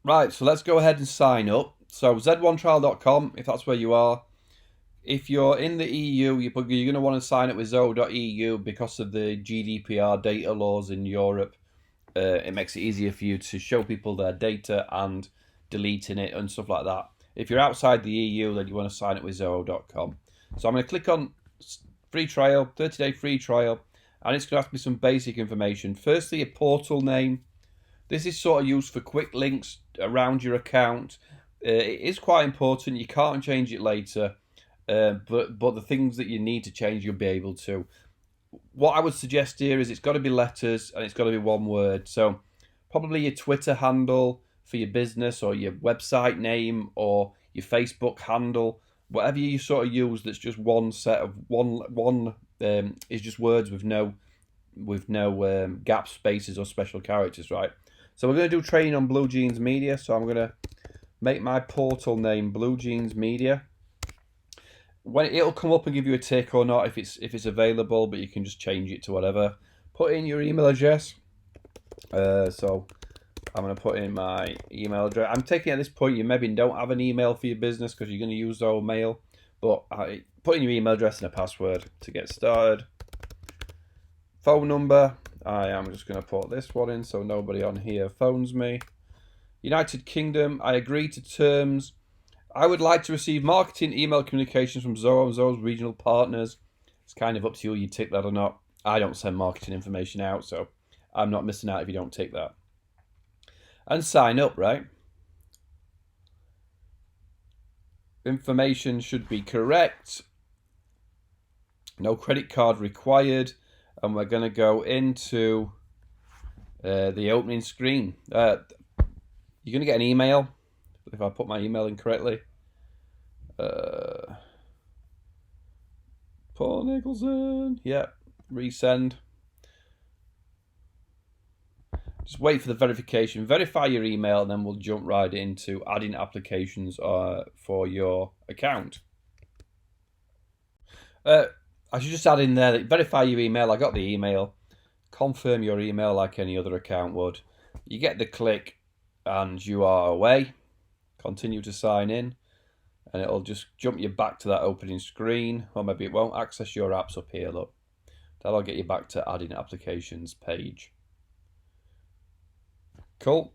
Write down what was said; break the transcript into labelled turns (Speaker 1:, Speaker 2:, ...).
Speaker 1: Right, so let's go ahead and sign up. So z1trial.com, if that's where you are. If you're in the EU, you're going to want to sign up with Zoho.eu because of the GDPR data laws in Europe. It makes it easier for you to show people their data and deleting it and stuff like that. If you're outside the EU, then you want to sign up with Zoho.com. So I'm going to click on free trial, 30-day free trial, and it's going to ask me some basic information. Firstly, a portal name. This is sort of used for quick links around your account. It is quite important. You can't change it later, but the things that you need to change, you'll be able to. What I would suggest here is it's got to be letters and it's got to be one word. So probably your Twitter handle for your business or your website name or your Facebook handle, whatever you sort of use. That's just one set of one is just words with no gap spaces or special characters, right? So we're going to do training on Blue Jeans Media. So I'm going to make my portal name Blue Jeans Media. When it'll come up and give you a tick or not if it's available, but you can just change it to whatever. Put in your email address. So I'm going to put in my email address. I'm taking at this point you maybe don't have an email for your business because you're going to use Zoho Mail, but put in your email address and a password to get started. Phone number. I am just going to put this one in so nobody on here phones me. United Kingdom. I agree to terms. I would like to receive marketing email communications from Zoho and Zoho's regional partners. It's kind of up to you, you tick that or not. I don't send marketing information out, so I'm not missing out if you don't tick that. And sign up, right? Information should be correct. No credit card required. And we're going to go into the opening screen. You're going to get an email if I put my email in correctly. Paul Nicholson. Yeah, resend. Just wait for the verification. Verify your email, and then we'll jump right into adding applications for your account. I should just add in there that verify your email. I got the email. Confirm your email like any other account would. You get the click and you are away. Continue to sign in and it'll just jump you back to that opening screen, or maybe it won't. Access your apps up here, look. That'll get you back to adding applications page. Cool.